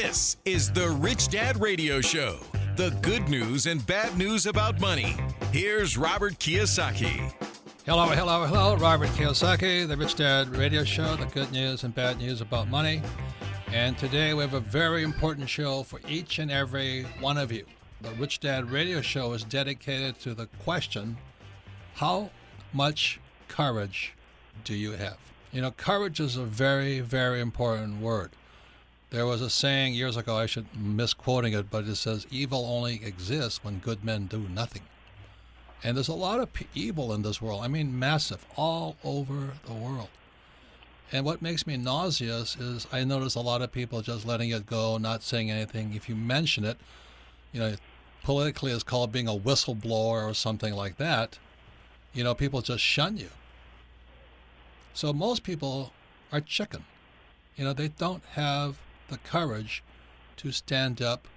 This is the Rich Dad Radio Show. The good news and bad news about money. Here's Robert Kiyosaki. Hello. Robert Kiyosaki, the Rich Dad Radio Show, the good news and bad news about money. And today we have a very important show for each and every one of you. The Rich Dad Radio Show is dedicated to the question, how much courage do you have? You know, courage is a very, very important word. There was a saying years ago, I should misquoting it, but it says, evil only exists when good men do nothing. And there's a lot of evil in this world. I mean, massive, all over the world. And what makes me nauseous is I notice a lot of people just letting it go, not saying anything. If you mention it, you know, politically it's called being a whistleblower or something like that. You know, people just shun you. So most people are chicken. You know, they don't have the courage to stand up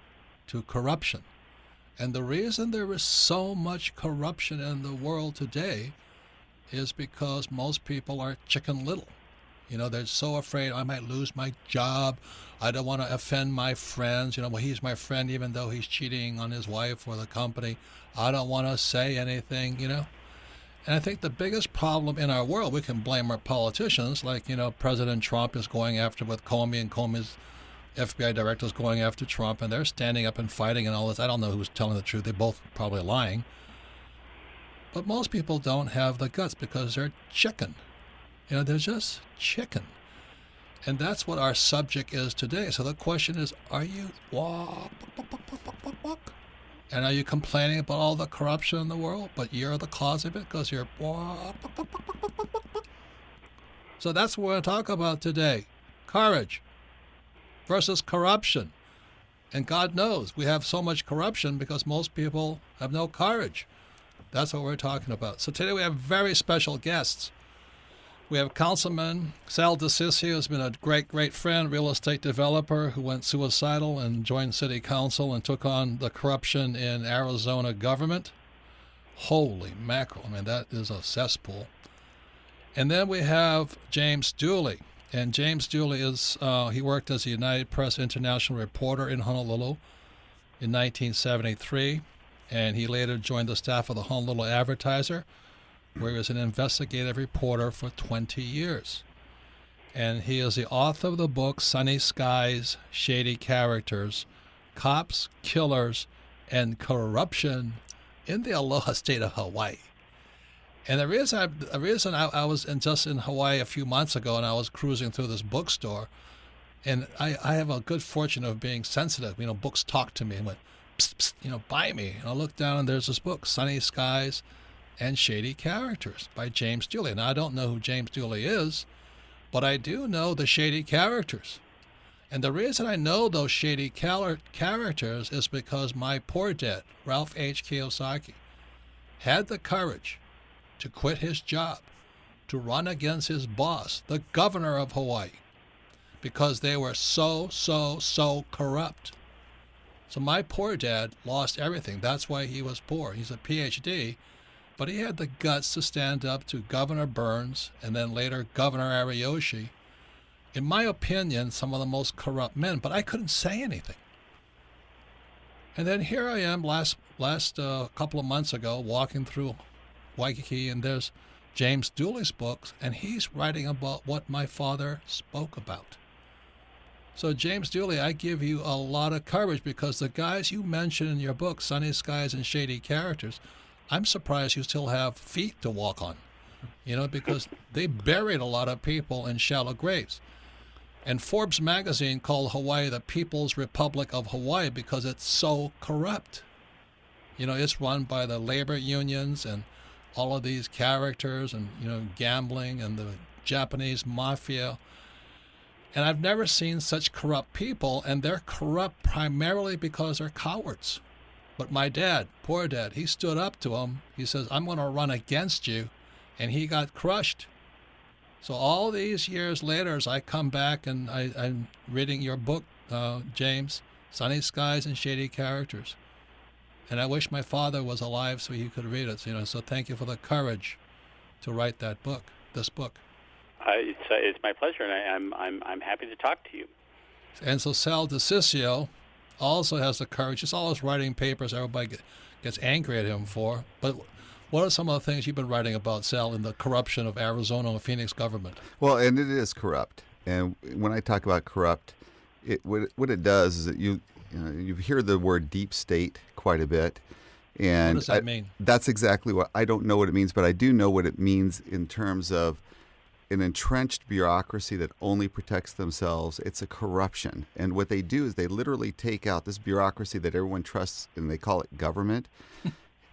to corruption. And the reason there is so much corruption in the world today is because most people are chicken little. You know, they're so afraid I might lose my job. I don't want to offend my friends. You know, well, he's my friend even though he's cheating on his wife or the company. I don't want to say anything, you know. And I think the biggest problem in our world, we can blame our politicians, like, you know, President Trump is going after with Comey, and Comey's FBI director is going after Trump, and they're standing up and fighting and all this. I don't know who's telling the truth. They're both probably lying. But most people don't have the guts because they're chicken. You know, they're just chicken. And that's what our subject is today. So the question is, are you and are you complaining about all the corruption in the world, but you're the cause of it because you're So that's what we're going to talk about today. Courage versus corruption. And God knows we have so much corruption because most people have no courage. That's what we're talking about. So today we have very special guests. We have Councilman Sal DeCiccio, who's been a great friend, real estate developer who went suicidal and joined city council and took on the corruption in Arizona government. Holy mackerel, I mean, that is a cesspool. And then we have James Dooley. And James Dooley is, he worked as a United Press International reporter in Honolulu in 1973. And he later joined the staff of the Honolulu Advertiser, where he was an investigative reporter for 20 years. And he is the author of the book, Sunny Skies, Shady Characters, Cops, Killers, and Corruption in the Aloha State of Hawaii. And the reason I was just in Hawaii a few months ago, and I was cruising through this bookstore, and I have a good fortune of being sensitive. You know, books talk to me and went, psst, psst, you know, buy me. And I looked down and there's this book, Sunny Skies and Shady Characters by James Dooley. Now, I don't know who James Dooley is, but I do know the shady characters. And the reason I know those shady characters is because my poor dad, Ralph H. Kiyosaki, had the courage to quit his job, to run against his boss, the governor of Hawaii, because they were so corrupt. So my poor dad lost everything. That's why he was poor. He's a PhD, but he had the guts to stand up to Governor Burns and then later Governor Ariyoshi. In my opinion, some of the most corrupt men, but I couldn't say anything. And then here I am last couple of months ago walking through Waikiki, and there's James Dooley's books, and he's writing about what my father spoke about. So James Dooley, I give you a lot of courage because the guys you mentioned in your book, Sunny Skies and Shady Characters, I'm surprised you still have feet to walk on, you know, because they buried a lot of people in shallow graves. And Forbes magazine called Hawaii the People's Republic of Hawaii because it's so corrupt. You know, it's run by the labor unions and all of these characters and, you know, gambling and the Japanese mafia. And I've never seen such corrupt people, and they're corrupt primarily because they're cowards. But my dad, poor dad, he stood up to him. He says, I'm going to run against you. And he got crushed. So all these years later, as I come back and I'm reading your book, James, Sunny Skies and Shady Characters. And I wish my father was alive so he could read it. You know, so thank you for the courage to write that book, this book. It's my pleasure, and I'm happy to talk to you. And so Sal DiCiccio also has the courage. He's always writing papers everybody gets angry at him for. But what are some of the things you've been writing about, Sal, in the corruption of Arizona and Phoenix government? Well, and it is corrupt. And when I talk about corrupt, what it does is that you hear the word deep state quite a bit. And what does that mean? That's exactly what I don't know what it means, but I do know what it means in terms of an entrenched bureaucracy that only protects themselves. It's a corruption. And what they do is they literally take out this bureaucracy that everyone trusts, and they call it government.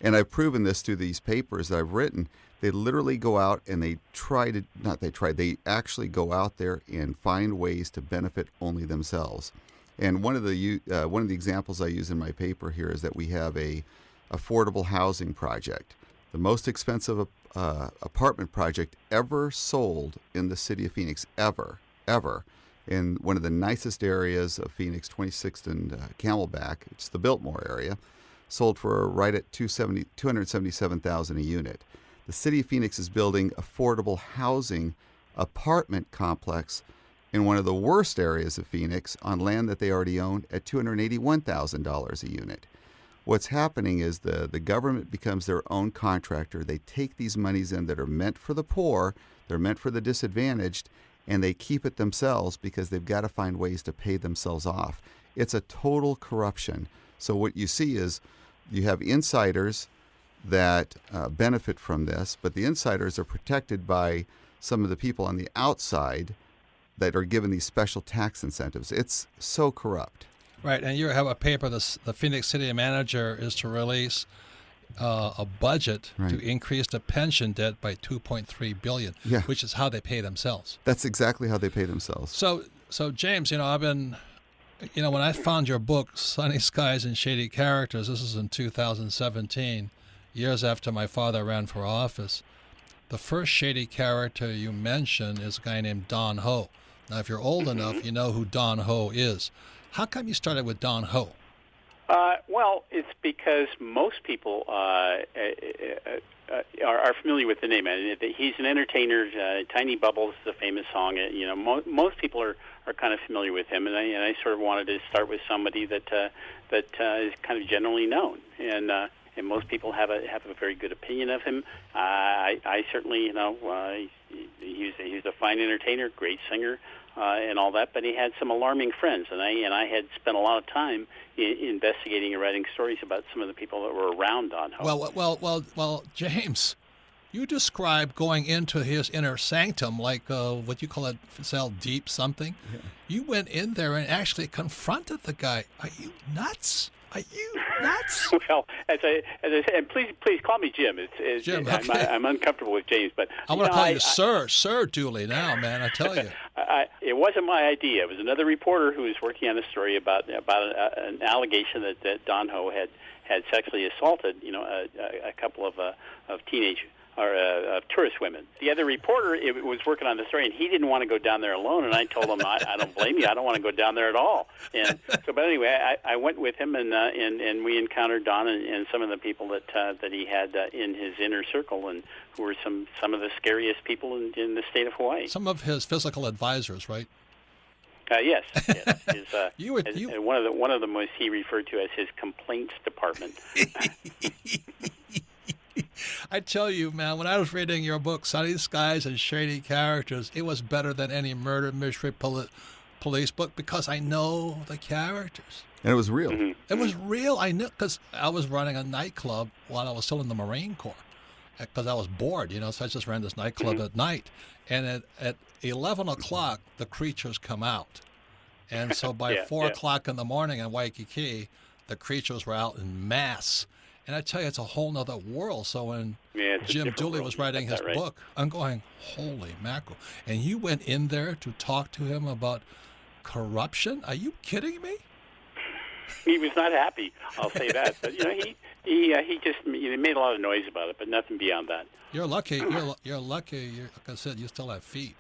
And I've proven this through these papers that I've written. They literally go out and they actually go out there and find ways to benefit only themselves. And one of the examples I use in my paper here is that we have a affordable housing project, the most expensive apartment project ever sold in the city of Phoenix, ever, in one of the nicest areas of Phoenix, 26th and Camelback. It's the Biltmore area, sold for right at $277,000 a unit. The city of Phoenix is building affordable housing apartment complex in one of the worst areas of Phoenix on land that they already own at $281,000 a unit. What's happening is the government becomes their own contractor. They take these monies in that are meant for the poor, they're meant for the disadvantaged, and they keep it themselves because they've got to find ways to pay themselves off. It's a total corruption. So what you see is you have insiders that benefit from this, but the insiders are protected by some of the people on the outside that are given these special tax incentives. It's so corrupt. Right, and you have a paper, the Phoenix City Manager is to release a budget to increase the pension debt by $2.3 billion, which is how they pay themselves. That's exactly how they pay themselves. So James, I've been, when I found your book, Sunny Skies and Shady Characters, this is in 2017, years after my father ran for office, the first shady character you mention is a guy named Don Ho. Now, if you're old enough, you know who Don Ho is. How come you started with Don Ho? Well, it's because most people are familiar with the name. He's an entertainer. Tiny Bubbles is a famous song. Most people are kind of familiar with him, and I sort of wanted to start with somebody that is kind of generally known, and most people have a very good opinion of him. I certainly, he's a fine entertainer, great singer. And all that, but he had some alarming friends, and I had spent a lot of time investigating and writing stories about some of the people that were around Don Ho. Well, James, you described going into his inner sanctum like what you call it, Sal, deep something. Yeah. You went in there and actually confronted the guy. Are you nuts? Are you nuts? Well, as I said, and please call me Jim. Jim, okay. I'm uncomfortable with James, but I'm going to call you Sir Dooley now, man. I tell you, it wasn't my idea. It was another reporter who was working on a story about an allegation that Don Ho had sexually assaulted, a couple of teenage or tourist women. The other reporter was working on the story, and he didn't want to go down there alone. And I told him, I don't blame you. I don't want to go down there at all. And so, but anyway, I went with him, and we encountered Don and some of the people that he had in his inner circle, and who were some of the scariest people in the state of Hawaii. Some of his physical advisors, right? Yes. One of them was he referred to as his complaints department. I tell you, man, when I was reading your book, Sunny Skies and Shady Characters, it was better than any murder mystery police book because I know the characters. And it was real. Mm-hmm. It was real. I knew because I was running a nightclub while I was still in the Marine Corps because I was bored, so I just ran this nightclub at night. And at 11 o'clock, the creatures come out. And so by 4 o'clock in the morning in Waikiki, the creatures were out in mass. And I tell you, it's a whole nother world. So when Jim Dooley was writing his book, I'm going, holy mackerel. And you went in there to talk to him about corruption? Are you kidding me? He was not happy, I'll say that. But, he just made a lot of noise about it, but nothing beyond that. You're lucky. You're lucky. Like I said, you still have feet,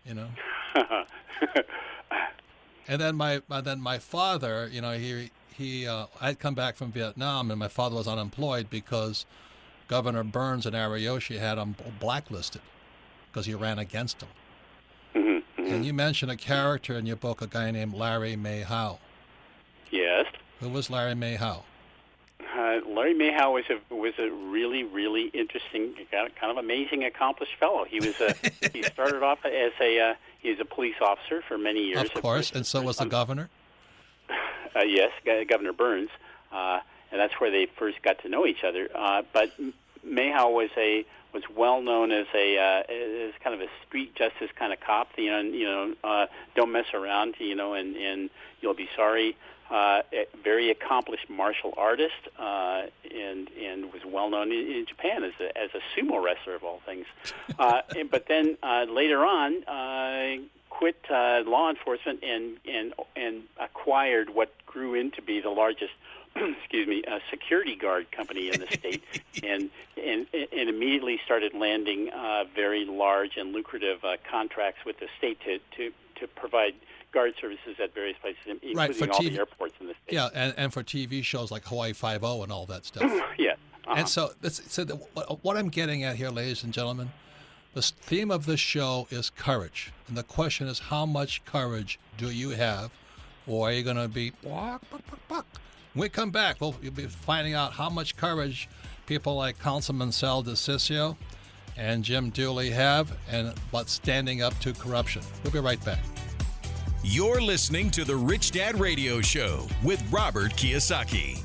And then my father, I'd come back from Vietnam, and my father was unemployed because Governor Burns and Ariyoshi had him blacklisted because he ran against him. Mm-hmm. And you mentioned a character in your book, a guy named Larry Mayhow. Yes. Who was Larry Mayhow? Larry Mayhow was a really, really interesting, kind of amazing, accomplished fellow. He was he started off as he was a police officer for many years. Of course, and so was the governor. Yes, Governor Burns, and that's where they first got to know each other. But Mayhow was well known as as kind of a street justice kind of cop. Don't mess around, and you'll be sorry. Very accomplished martial artist, and was well known in Japan as a sumo wrestler of all things. But then later on, quit law enforcement and acquired what grew into be the largest security guard company in the state, and immediately started landing very large and lucrative contracts with the state to provide guard services at various places, including all the airports in the state. Yeah, and for TV shows like Hawaii Five-0 and all that stuff. Yeah. And so what I'm getting at here, ladies and gentlemen, the theme of this show is courage. And the question is, how much courage do you have? Or are you going to be... When we come back, you'll be finding out how much courage people like Councilman Sal DeCiccio and Jim Dooley have, and what's standing up to corruption. We'll be right back. You're listening to the Rich Dad Radio Show with Robert Kiyosaki.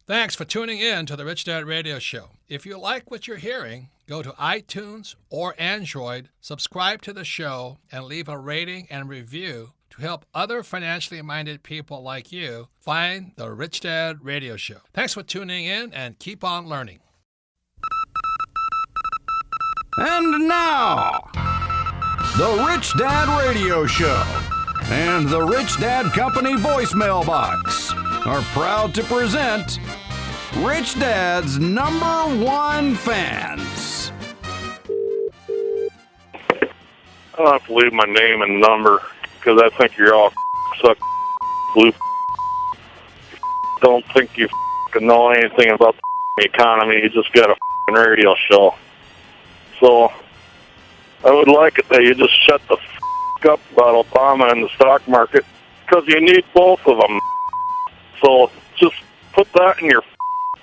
Thanks for tuning in to the Rich Dad Radio Show. If you like what you're hearing, go to iTunes or Android, subscribe to the show, and leave a rating and review to help other financially minded people like you find the Rich Dad Radio Show. Thanks for tuning in, and keep on learning. And now, the Rich Dad Radio Show and the Rich Dad Company voicemail box are proud to present Rich Dad's #1 fans. I'll have to leave my name and number because I think you're all suck blue. Don't think you know anything about the economy. You just got a radio show. So I would like it that you just shut the up about Obama and the stock market because you need both of them. So just put that in your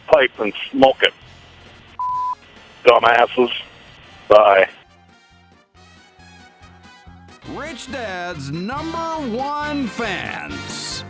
pipe and smoke it. Dumbasses. Bye. Rich Dad's #1 fans.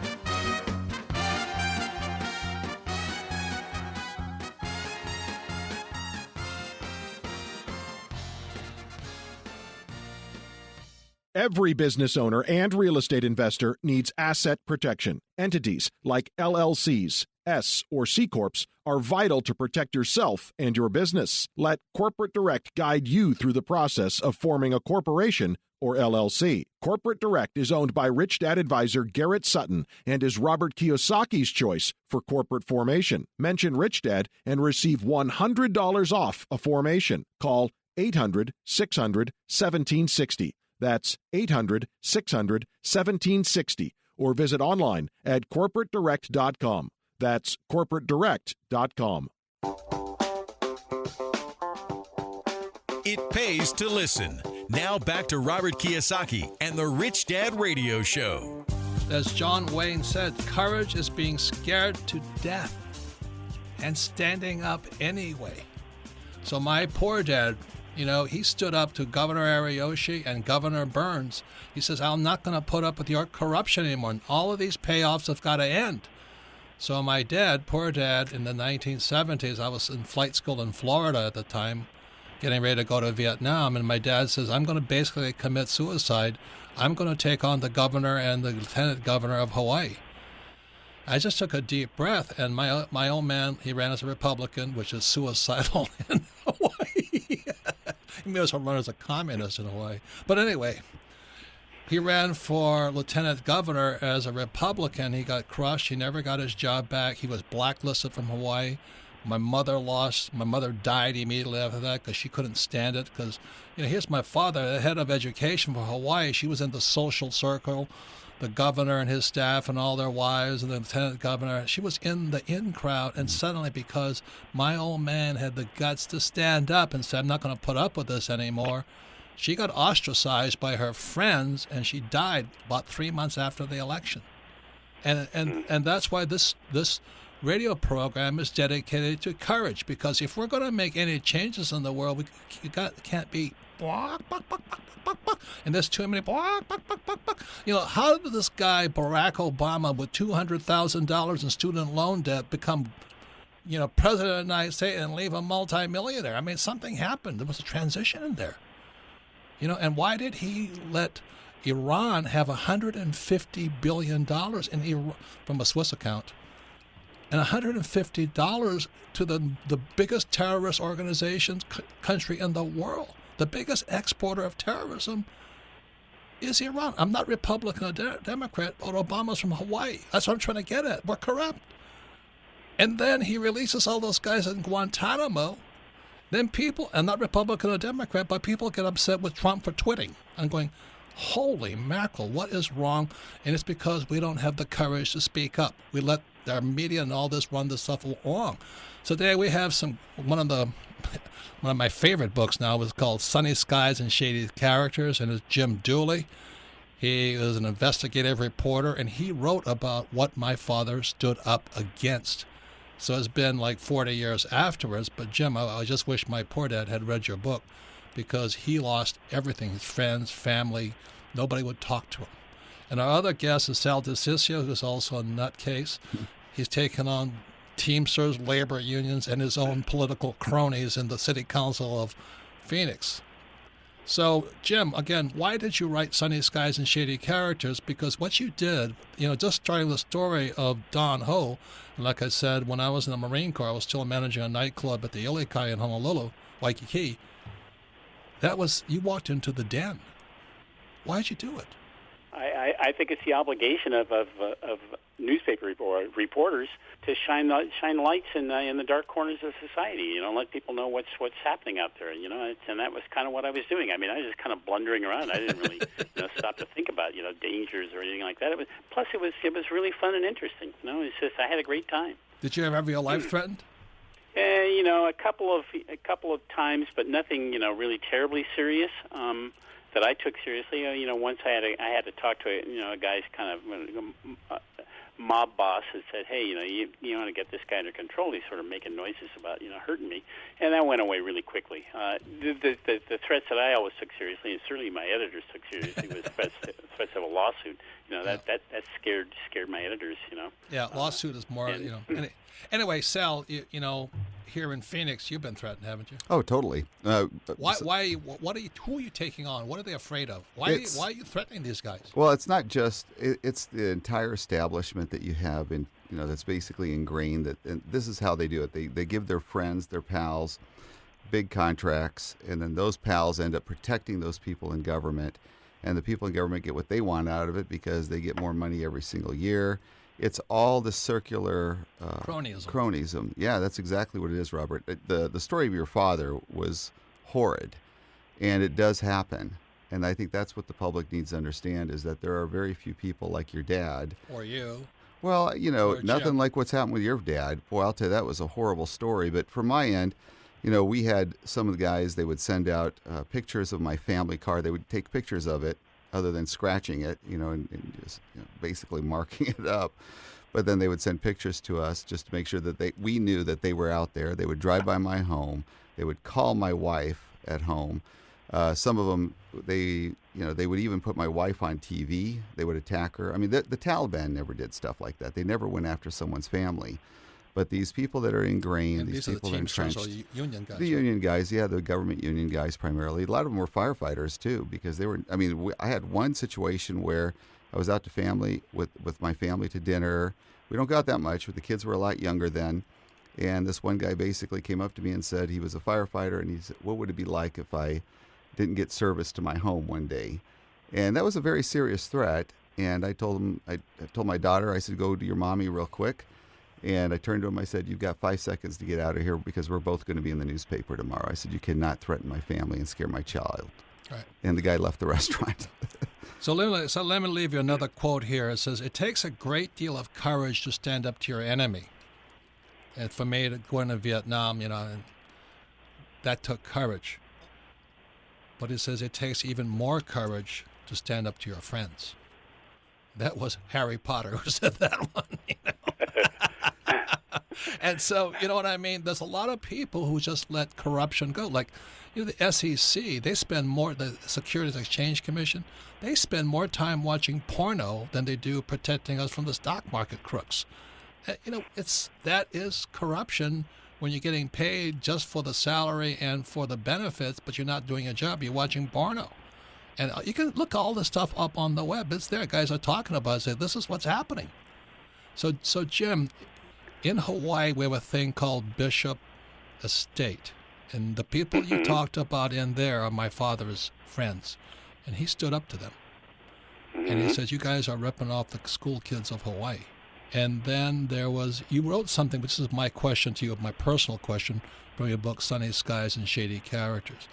Every business owner and real estate investor needs asset protection. Entities like LLCs, S or C Corps are vital to protect yourself and your business. Let Corporate Direct guide you through the process of forming a corporation or LLC. Corporate Direct is owned by Rich Dad advisor Garrett Sutton and is Robert Kiyosaki's choice for corporate formation. Mention Rich Dad and receive $100 off a formation. Call 800-600-1760. That's 800-600-1760. Or visit online at corporatedirect.com. That's corporatedirect.com. It pays to listen. Now back to Robert Kiyosaki and the Rich Dad Radio Show. As John Wayne said, courage is being scared to death and standing up anyway. So my poor dad, he stood up to Governor Ariyoshi and Governor Burns. He says, I'm not going to put up with your corruption anymore. All of these payoffs have got to end. So my dad, poor dad, in the 1970s, I was in flight school in Florida at the time, getting ready to go to Vietnam, and my dad says, I'm going to basically commit suicide. I'm going to take on the governor and the lieutenant governor of Hawaii. I just took a deep breath, and my old man, he ran as a Republican, which is suicidal in Hawaii. He may as well run as a communist in Hawaii. But anyway, he ran for lieutenant governor as a Republican. He got crushed. He never got his job back. He was blacklisted from Hawaii. My mother died immediately after that because she couldn't stand it. Because, here's my father, the head of education for Hawaii. She was in the social circle, the governor and his staff and all their wives and the lieutenant governor. She was in the in crowd. And suddenly, because my old man had the guts to stand up and say, I'm not going to put up with this anymore, She got ostracized by her friends, and she died about 3 months after the election. And that's why this radio program is dedicated to courage, because if we're going to make any changes in the world, can't be and there's too many. How did this guy Barack Obama with $200,000 in student loan debt become, president of the United States and leave a multimillionaire? I mean, something happened. There was a transition in there. And why did he let Iran have $150 billion from a Swiss account, and $150 to the biggest terrorist organization country in the world? The biggest exporter of terrorism is Iran. I'm not Republican or Democrat, but Obama's from Hawaii. That's what I'm trying to get at. We're corrupt. And then he releases all those guys in Guantanamo. Then people, I'm not Republican or Democrat, but people get upset with Trump for twitting. I'm going, holy mackerel, what is wrong? And it's because we don't have the courage to speak up. We let our media and all this run this stuff along. So today we have one of my favorite books now is called Sunny Skies and Shady Characters, and it's Jim Dooley. He is an investigative reporter, and he wrote about what my father stood up against. So it's been like 40 years afterwards. But Jim, I just wish my poor dad had read your book, because he lost everything, his friends, family. Nobody would talk to him. And our other guest is Sal DeCiccio, who's also a nutcase. He's taken on Teamsters, labor unions, and his own political cronies in the city council of Phoenix. So, Jim, again, why did you write Sunny Skies and Shady Characters? Because what you did, just starting the story of Don Ho, like I said, when I was in the Marine Corps, I was still managing a nightclub at the Ilikai in Honolulu, Waikiki. You walked into the den. Why'd you do it? I think it's the obligation of newspaper reporters to shine lights in the dark corners of society. Let people know what's happening out there. And that was kind of what I was doing. I mean, I was just kind of blundering around. I didn't really stop to think about dangers or anything like that. Plus it was really fun and interesting. It's just I had a great time. Did you ever have your life threatened? A couple of times, but nothing really terribly serious. That I took seriously. Once I had to talk to a guy's kind of mob boss that said, "Hey, you want to get this guy under control. He's sort of making noises about hurting me," and that went away really quickly. The threats that I always took seriously, and certainly my editors took seriously, was threats of a lawsuit. That scared my editors. Yeah, lawsuit is more. Anyway, Sal, here in Phoenix, you've been threatened, haven't you? Oh, totally. Why? Who are you taking on? What are they afraid of? Why are you threatening these guys? Well, it's not just. It's the entire establishment that you have in. That's basically ingrained. And this is how they do it. They give their friends, their pals, big contracts, and then those pals end up protecting those people in government, and the people in government get what they want out of it because they get more money every single year. It's all the circular cronyism. Yeah, that's exactly what it is, Robert. The story of your father was horrid, and it does happen. And I think that's what the public needs to understand, is that there are very few people like your dad. Or you. Well, nothing Jim. like what's happened with your dad. Boy, I'll tell you, that was a horrible story. But from my end, we had some of the guys, they would send out pictures of my family car. They would take pictures of it, other than scratching it, and just basically marking it up. But then they would send pictures to us just to make sure that we knew that they were out there. They would drive by my home. They would call my wife at home. Some of them, they would even put my wife on TV. They would attack her. I mean, the Taliban never did stuff like that. They never went after someone's family. But these people that are ingrained, and these people are the entrenched, union guys. The union guys, yeah, the government union guys primarily. A lot of them were firefighters too, because they were. I mean, I had one situation where I was out to family with my family to dinner. We don't go out that much, but the kids were a lot younger then. And this one guy basically came up to me and said he was a firefighter, and he said, "What would it be like if I didn't get service to my home one day?" And that was a very serious threat. And I told him, I told my daughter, I said, "Go to your mommy real quick." And I turned to him, I said, "You've got 5 seconds to get out of here because we're both going to be in the newspaper tomorrow." I said, "You cannot threaten my family and scare my child." Right. And the guy left the restaurant. So let me leave you another quote here. It says, "It takes a great deal of courage to stand up to your enemy." And for me, going to Vietnam, that took courage. but he says it takes even more courage to stand up to your friends. That was Harry Potter who said that one. And so, you know what I mean? There's a lot of people who just let corruption go. Like, the SEC, they spend more, the Securities Exchange Commission, they spend more time watching porno than they do protecting us from the stock market crooks. That is corruption when you're getting paid just for the salary and for the benefits, but you're not doing a job. You're watching porno. And you can look all this stuff up on the web. It's there. Guys are talking about it. Say, this is what's happening. So Jim, in Hawaii, we have a thing called Bishop Estate. And the people you talked about in there are my father's friends. And he stood up to them. And he says, you guys are ripping off the school kids of Hawaii. And then you wrote something, which is my question to you, my personal question, from your book, Sunny Skies and Shady Characters.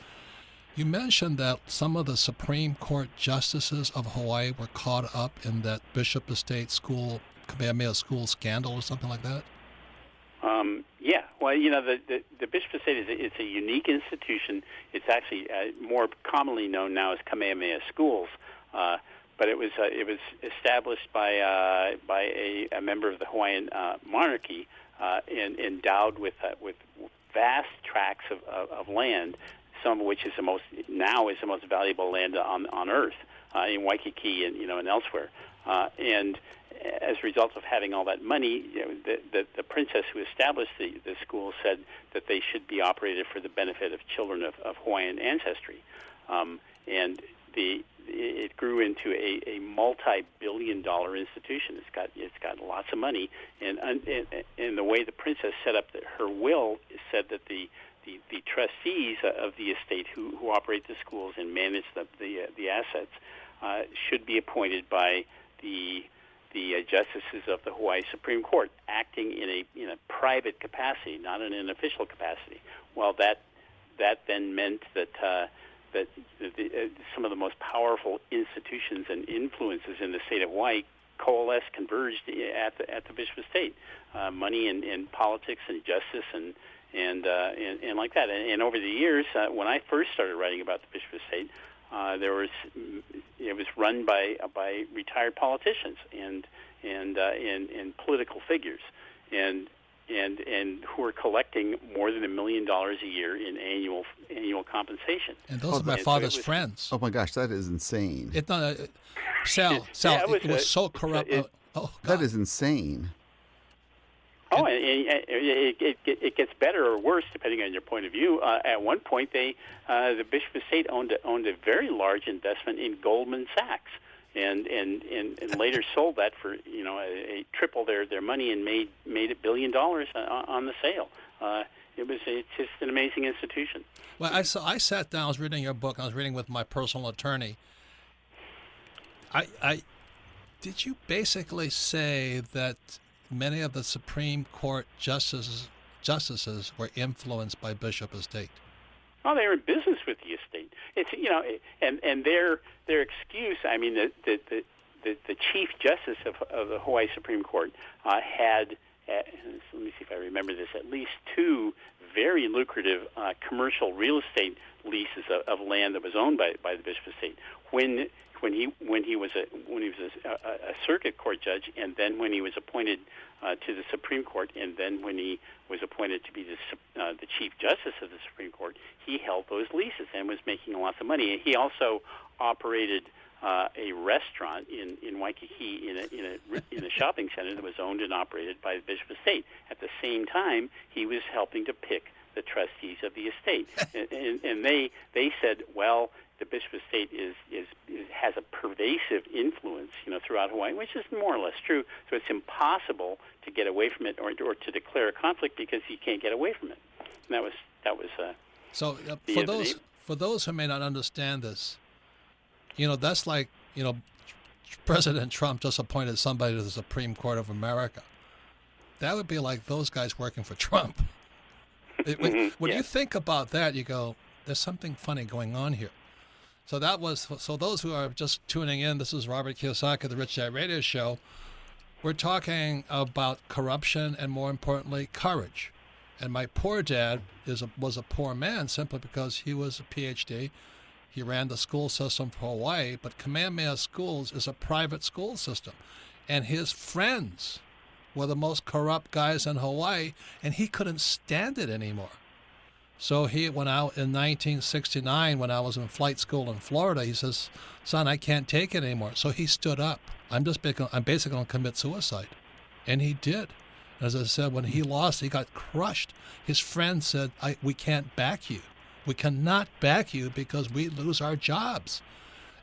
You mentioned that some of the Supreme Court justices of Hawaii were caught up in that Bishop Estate school, Kamehameha school scandal or something like that? Yeah. Well, the Bishop Estate is a unique institution. It's actually more commonly known now as Kamehameha Schools. But it was established by a member of the Hawaiian monarchy and endowed with vast tracts of land, some of which is the most valuable land on Earth in Waikiki and elsewhere. And as a result of having all that money, the princess who established the school said that they should be operated for the benefit of children of Hawaiian ancestry, and it grew into a multi-billion-dollar institution. It's got lots of money, and the way the princess set up her will said that the trustees of the estate who operate the schools and manage the assets should be appointed by the justices of the Hawaii Supreme Court, acting in a private capacity, not in an official capacity. Well, that then meant that some of the most powerful institutions and influences in the state of Hawaii converged at the Bishop Estate, money and politics and justice and like that. And over the years, when I first started writing about the Bishop Estate, it was run by retired politicians and political figures and who are collecting more than $1 million a year in annual compensation. And those are my father's friends. Oh my gosh, that is insane. Sal, it was so corrupt. That is insane. Oh, and it gets better or worse depending on your point of view. At one point, the Bishop Estate owned a very large investment in Goldman Sachs, and later sold that for a triple their money and made $1 billion on the sale. It's just an amazing institution. Well, I sat down. I was reading your book. I was reading with my personal attorney. Did you basically say that many of the Supreme Court justices were influenced by Bishop Estate? Oh, they were in business with the estate. It's and their excuse. I mean, the Chief Justice of the Hawaii Supreme Court had. Let me see if I remember this. At least 2 very lucrative commercial real estate leases of land that was owned by the Bishop Estate when he was a circuit court judge, and then when he was appointed to the Supreme Court, and then when he was appointed to be the Chief Justice of the Supreme Court, he held those leases and was making lots of money. He also operated a restaurant in Waikiki in a shopping center that was owned and operated by the Bishop Estate. At the same time, he was helping to pick the trustees of the estate, and they said, well, the Bishop Estate has a pervasive influence, throughout Hawaii, which is more or less true. So it's impossible to get away from it or to declare a conflict because you can't get away from it. And that was. So for those who may not understand this, that's like President Trump just appointed somebody to the Supreme Court of America. That would be like those guys working for Trump. When you think about that, you go, there's something funny going on here. So those who are just tuning in, this is Robert Kiyosaki, the Rich Dad Radio Show. We're talking about corruption and, more importantly, courage. And my poor dad was a poor man simply because he was a PhD. He ran the school system for Hawaii, but Kamehameha Schools is a private school system. And his friends were the most corrupt guys in Hawaii, and he couldn't stand it anymore. So he went out in 1969 when I was in flight school in Florida. He says, son, I can't take it anymore. So he stood up. I'm basically going to commit suicide. And he did. As I said, when he lost, he got crushed. His friends said, we can't back you. We cannot back you because we lose our jobs.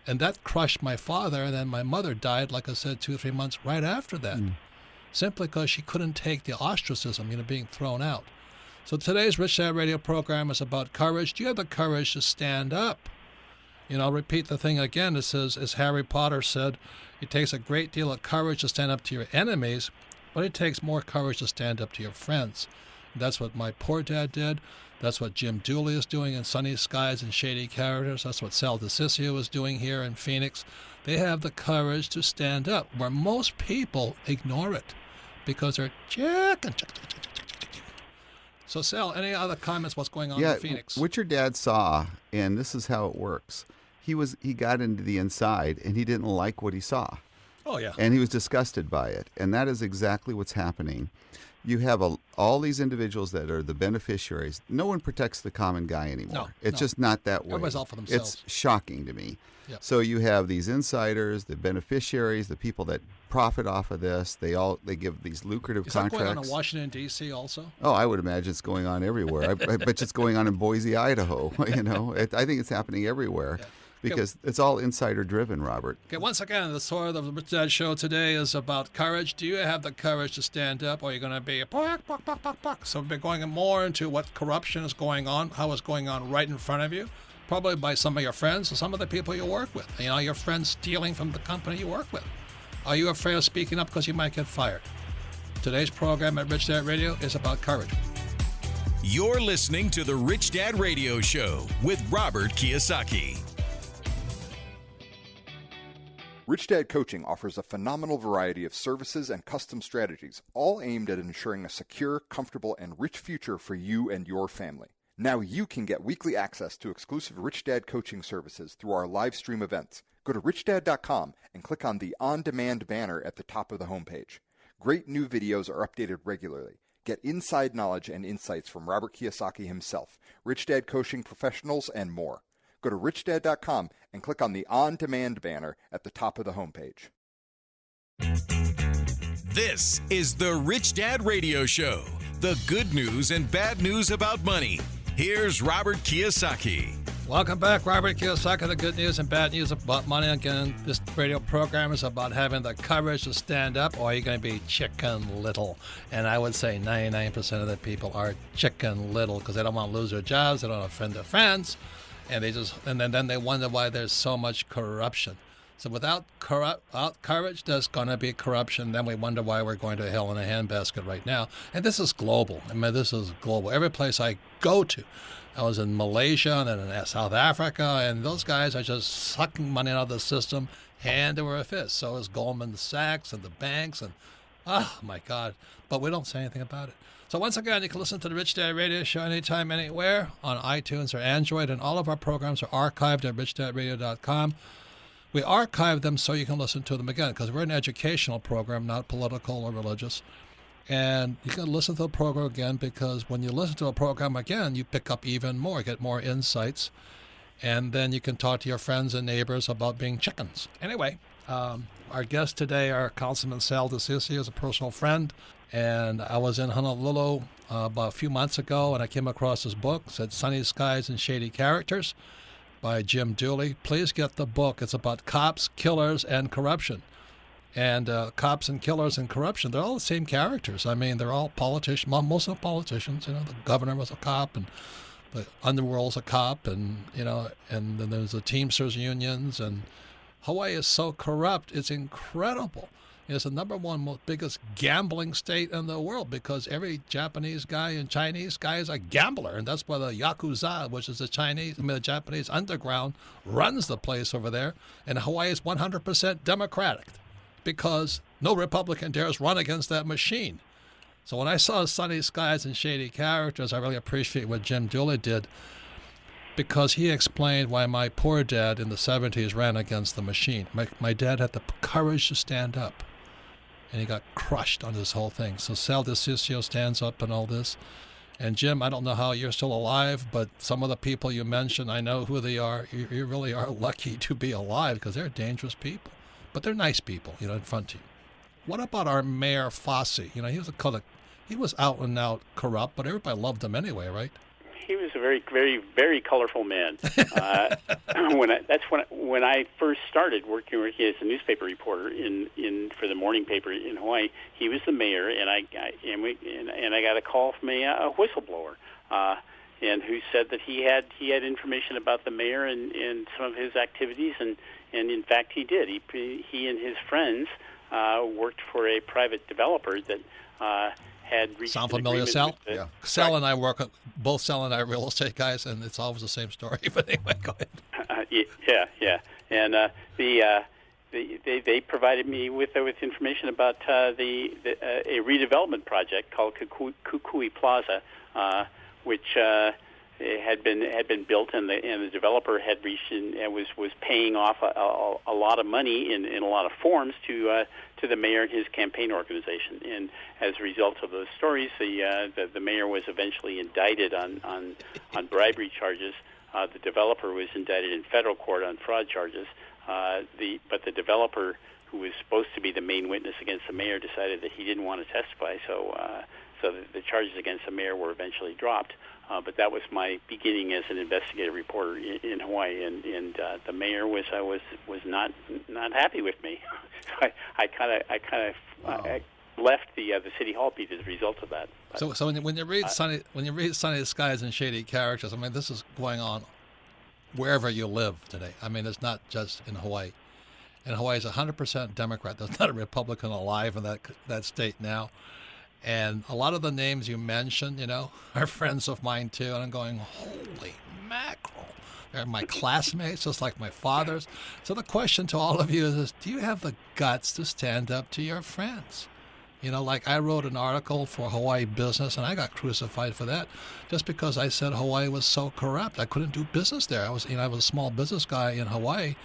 And that crushed my father. And then my mother died, like I said, 2 or 3 months right after that. Simply because she couldn't take the ostracism, being thrown out. So today's Rich Dad Radio program is about courage. Do you have the courage to stand up? I'll repeat the thing again. It says, as Harry Potter said, it takes a great deal of courage to stand up to your enemies, but it takes more courage to stand up to your friends. That's what my poor dad did. That's what Jim Dooley is doing in Sunny Skies and Shady Characters. That's what Sal DeCiccio is doing here in Phoenix. They have the courage to stand up, where most people ignore it because they're chicken. So, Sal, any other comments? What's going on in Phoenix? What your dad saw, and this is how it works. He got into the inside, and he didn't like what he saw. Oh, yeah. And he was disgusted by it. And that is exactly what's happening. You have all these individuals that are the beneficiaries. No one protects the common guy anymore. It's just not that way. Everybody's all for themselves. It's shocking to me. Yep. So you have these insiders, the beneficiaries, the people that profit off of this. They give these lucrative contracts. Is that going on in Washington, D.C. also? Oh, I would imagine it's going on everywhere. I bet it's going on in Boise, Idaho. I think it's happening everywhere. Yeah. Because it's all insider driven, Robert. Okay, once again, the story of the Rich Dad Show today is about courage. Do you have the courage to stand up, or are you going to be a buck? So we've been going more into what corruption is going on, how it's going on right in front of you, probably by some of your friends and some of the people you work with. Your friends stealing from the company you work with. Are you afraid of speaking up because you might get fired? Today's program at Rich Dad Radio is about courage. You're listening to the Rich Dad Radio Show with Robert Kiyosaki. Rich Dad Coaching offers a phenomenal variety of services and custom strategies, all aimed at ensuring a secure, comfortable, and rich future for you and your family. Now you can get weekly access to exclusive Rich Dad Coaching services through our live stream events. Go to richdad.com and click on the On-Demand banner at the top of the homepage. Great new videos are updated regularly. Get inside knowledge and insights from Robert Kiyosaki himself, Rich Dad Coaching professionals, and more. Go to richdad.com and click on the On-Demand banner at the top of the homepage. This is the Rich Dad Radio Show, the good news and bad news about money. Here's Robert Kiyosaki. Welcome back, Robert Kiyosaki, the good news and bad news about money. Again, this radio program is about having the courage to stand up, or are you going to be chicken little? And I would say 99% of the people are chicken little because they don't want to lose their jobs, they don't want to offend their friends. And then they wonder why there's so much corruption. So without courage, there's going to be corruption. Then we wonder why we're going to hell in a handbasket right now. And this is global. This is global. Every place I go to, I was in Malaysia and then in South Africa, and those guys are just sucking money out of the system hand over fist. So is Goldman Sachs and the banks, and oh my God. But we don't say anything about it. So once again, you can listen to the Rich Dad Radio Show anytime, anywhere on iTunes or Android, and all of our programs are archived at richdadradio.com. We archive them so you can listen to them again, because we're an educational program, not political or religious. And you can listen to the program again, because when you listen to a program again, you pick up even more, get more insights, and then you can talk to your friends and neighbors about being chickens. Anyway, our guest today, our Councilman Sal DeCiccio, is a personal friend. And I was in Honolulu about a few months ago, and I came across his book. It said Sunny Skies and Shady Characters by Jim Dooley. Please get the book. It's about cops, killers, and corruption. And cops and killers and corruption, they're all the same characters. They're all politicians, most of them politicians. The governor was a cop, and the underworld's a cop, and and then there's the Teamsters unions. And Hawaii is so corrupt, it's incredible. It's the number one biggest gambling state in the world, because every Japanese guy and Chinese guy is a gambler, and that's why the Yakuza, which is the Japanese underground, runs the place over there. And Hawaii is 100% Democratic, because no Republican dares run against that machine. So when I saw Sunny Skies and Shady Characters, I really appreciate what Jim Dooley did. because he explained why my poor dad in the 70s ran against the machine. My dad had the courage to stand up, and he got crushed on this whole thing. So Sal DeCiccio stands up and all this. And Jim, I don't know how you're still alive, but some of the people you mentioned, I know who they are. You really are lucky to be alive, because they're dangerous people. But they're nice people, in front of you. What about our Mayor Fossey? He was out and out corrupt, but everybody loved him anyway, right? He was a very, very, very colorful man. When I first started working as a newspaper reporter for the morning paper in Hawaii. He was the mayor, and I got a call from a whistleblower, and who said that he had information about the mayor and some of his activities, and in fact he did. He and his friends worked for a private developer that had reached. Sound familiar, Sal? Yeah. Sal and I both Sal and I are real estate guys, and it's always the same story. But anyway, go ahead. Yeah. And they provided me with information about a redevelopment project called Kukui Plaza, which had been built, and the developer had reached and was paying off a lot of money in a lot of forms to the mayor and his campaign organization. And as a result of those stories, the mayor was eventually indicted on bribery charges. The developer was indicted in federal court on fraud charges. But the developer, who was supposed to be the main witness against the mayor, decided that he didn't want to testify. So the charges against the mayor were eventually dropped. But that was my beginning as an investigative reporter in Hawaii, and the mayor was not happy with me. So I left the city hall beat as a result of that. But, so when you read Sunny Skies and Shady Characters, I mean, this is going on wherever you live today. I mean, it's not just in Hawaii. And Hawaii is 100% Democrat. There's not a Republican alive in that state now. And a lot of the names you mentioned, are friends of mine too. And I'm going, holy mackerel. They're my classmates, just like my father's. So the question to all of you is, do you have the guts to stand up to your friends? Like I wrote an article for Hawaii Business, and I got crucified for that just because I said Hawaii was so corrupt. I couldn't do business there. I was a small business guy in Hawaii.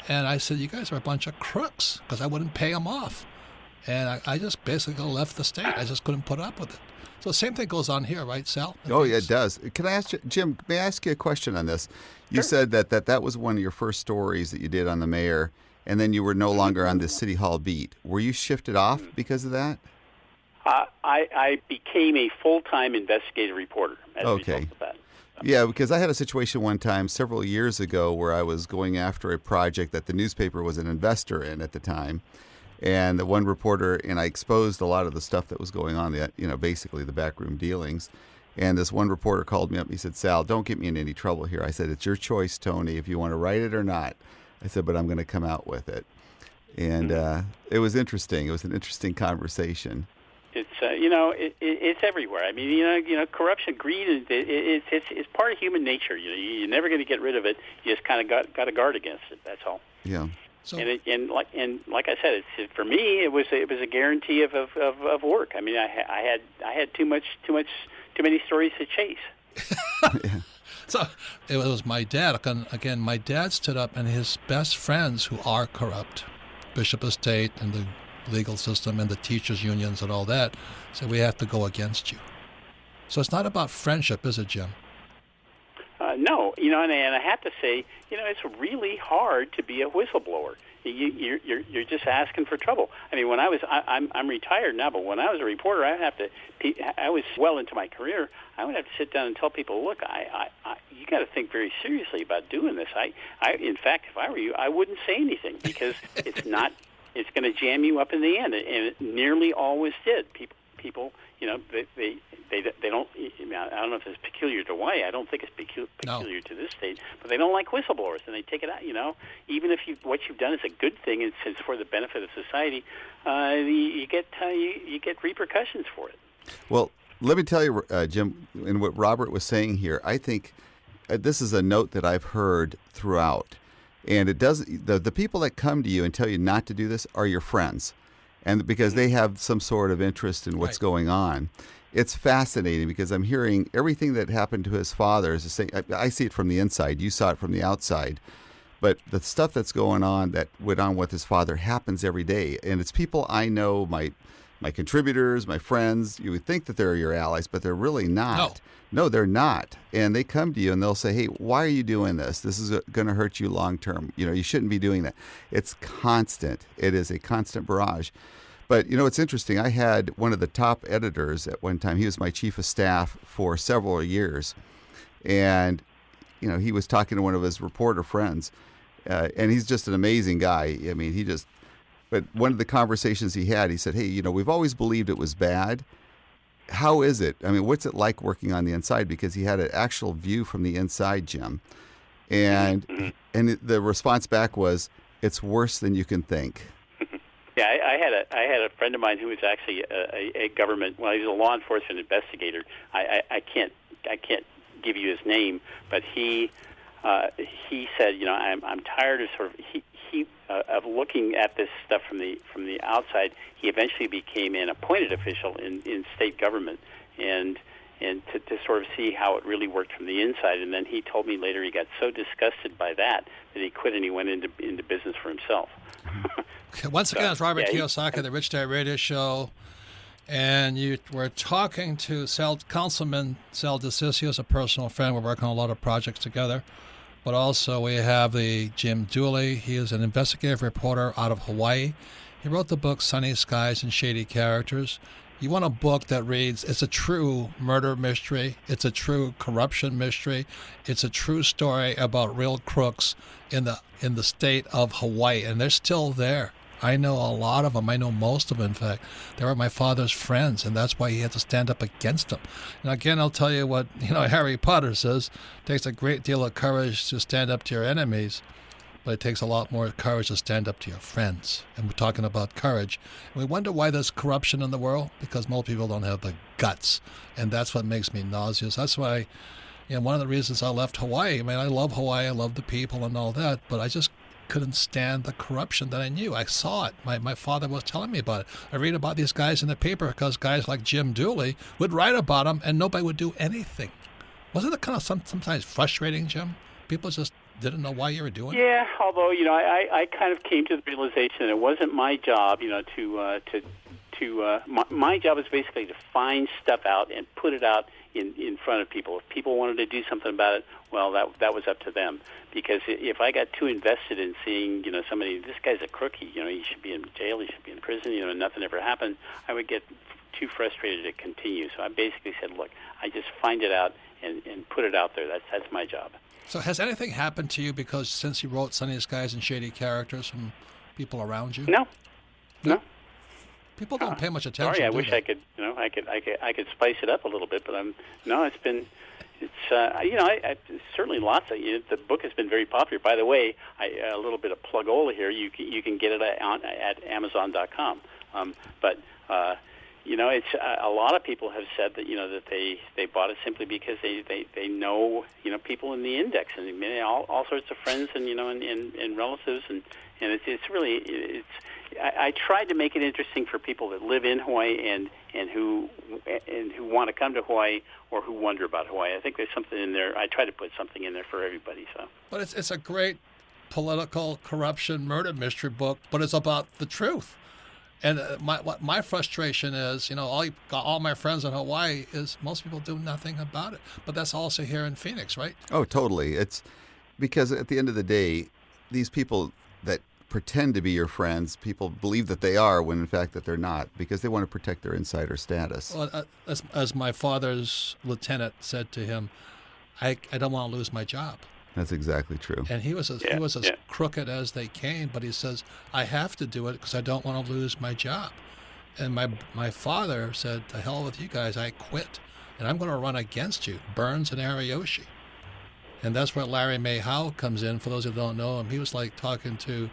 And I said, you guys are a bunch of crooks, because I wouldn't pay them off. And I just basically left the state. I just couldn't put up with it. So the same thing goes on here, right, Sal? Oh, yeah, it does. Can I ask you, Jim, may I ask you a question on this? You said that was one of your first stories that you did on the mayor, and then you were no longer on the City Hall beat. Were you shifted off because of that? I became a full-time investigative reporter as a result of that. Yeah, because I had a situation one time several years ago where I was going after a project that the newspaper was an investor in at the time. And the one reporter, and I exposed a lot of the stuff that was going on, basically the backroom dealings. And this one reporter called me up. He said, Sal, don't get me in any trouble here. I said, it's your choice, Tony, if you want to write it or not. I said, but I'm going to come out with it. And it was interesting. It was an interesting conversation. It's it's everywhere. I mean, corruption, greed, it's part of human nature. You're never going to get rid of it. You just kind of got to guard against it. That's all. Yeah. So, and like I said, for me, it was a guarantee of work. I mean, I had too many stories to chase. Yeah. So it was my dad. Again, my dad stood up, and his best friends, who are corrupt, Bishop Estate and the legal system and the teachers' unions and all that, said, we have to go against you. So it's not about friendship, is it, Jim? No, and I have to say, it's really hard to be a whistleblower. You're just asking for trouble. I mean, when I'm retired now, but when I was a reporter, I was well into my career. I would have to sit down and tell people, look, you got to think very seriously about doing this. In fact, if I were you, I wouldn't say anything, because it's going to jam you up in the end, and it nearly always did. People, they don't. I don't know if it's peculiar to Hawaii. I don't think it's peculiar to this state, but they don't like whistleblowers, and they take it out. Even if what you've done is a good thing and it's for the benefit of society, you get repercussions for it. Well, let me tell you, Jim, and what Robert was saying here. I think this is a note that I've heard throughout, and it does. The people that come to you and tell you not to do this are your friends. And because they have some sort of interest in what's going on. it's fascinating because I'm hearing everything that happened to his father is the same. I see it from the inside. You saw it from the outside. But the stuff that's going on that went on with his father happens every day. And it's people I know, my contributors, my friends. You would think that they're your allies, but they're really not. No, they're not. And they come to you and they'll say, hey, why are you doing this? This is going to hurt you long term. You shouldn't be doing that. It's constant. It is a constant barrage. But, it's interesting. I had one of the top editors at one time. He was my chief of staff for several years. And, he was talking to one of his reporter friends. And he's just an amazing guy. I mean, but one of the conversations he had, he said, hey, we've always believed it was bad. How is it? I mean, what's it like working on the inside? Because he had an actual view from the inside, Jim. And the response back was, it's worse than you can think. Yeah, I had a friend of mine who was actually a government. Well, he was a law enforcement investigator. I can't give you his name, but he said, I'm tired of sort of of looking at this stuff from the outside. He eventually became an appointed official in state government, and to sort of see how it really worked from the inside. And then he told me later he got so disgusted by that he quit and he went into business for himself. Once again, it's Robert Kiyosaki, the Rich Dad Radio Show, and you were talking to Councilman Sal DeCiccio, as a personal friend. We're working on a lot of projects together. But also we have the Jim Dooley. He is an investigative reporter out of Hawaii. He wrote the book Sunny Skies and Shady Characters. You want a book that reads, it's a true murder mystery. It's a true corruption mystery. It's a true story about real crooks in the state of Hawaii, and they're still there. I know a lot of them. I know most of them, in fact. They were my father's friends, and that's why he had to stand up against them. And again, I'll tell you what Harry Potter says. It takes a great deal of courage to stand up to your enemies, but it takes a lot more courage to stand up to your friends. And we're talking about courage. And we wonder why there's corruption in the world, because most people don't have the guts. And that's what makes me nauseous. That's why, one of the reasons I left Hawaii, I mean, I love Hawaii, I love the people and all that, but I just couldn't stand the corruption that I knew. I saw it. My father was telling me about it. I read about these guys in the paper because guys like Jim Dooley would write about them and nobody would do anything. Wasn't it kind of sometimes frustrating, Jim? People just didn't know why you were doing it? Yeah, although, I kind of came to the realization that it wasn't my job, my job is basically to find stuff out and put it out in front of people. If people wanted to do something about it, well, that was up to them. Because if I got too invested in seeing, somebody, this guy's a crook, he should be in jail, he should be in prison, nothing ever happened, I would get too frustrated to continue. So I basically said, look, I just find it out and put it out there. That's my job. So has anything happened to you because since you wrote Sunny Skies and Shady Characters from people around you? No. People don't pay much attention. Sorry, I wish I could, I could spice it up a little bit, but certainly lots of, the book has been very popular. By the way, a little bit of plugola here. You can get it at Amazon.com. It's a lot of people have said that that they bought it simply because they know people in the index and all sorts of friends and and relatives and it's really I tried to make it interesting for people that live in Hawaii and who want to come to Hawaii or who wonder about Hawaii. I think there's something in there. I try to put something in there for everybody. So, but it's a great political corruption murder mystery book, but it's about the truth. And my frustration is, all my friends in Hawaii is most people do nothing about it. But that's also here in Phoenix, right? Oh, totally. It's because at the end of the day, these people that pretend to be your friends, people believe that they are when in fact that they're not, because they want to protect their insider status. Well, as my father's lieutenant said to him, I don't want to lose my job. That's exactly true. And he was as crooked as they came, but he says, I have to do it because I don't want to lose my job. And my father said, to hell with you guys, I quit. And I'm going to run against you, Burns and Ariyoshi. And that's where Larry May Howe comes in. For those who don't know him, he was like talking to,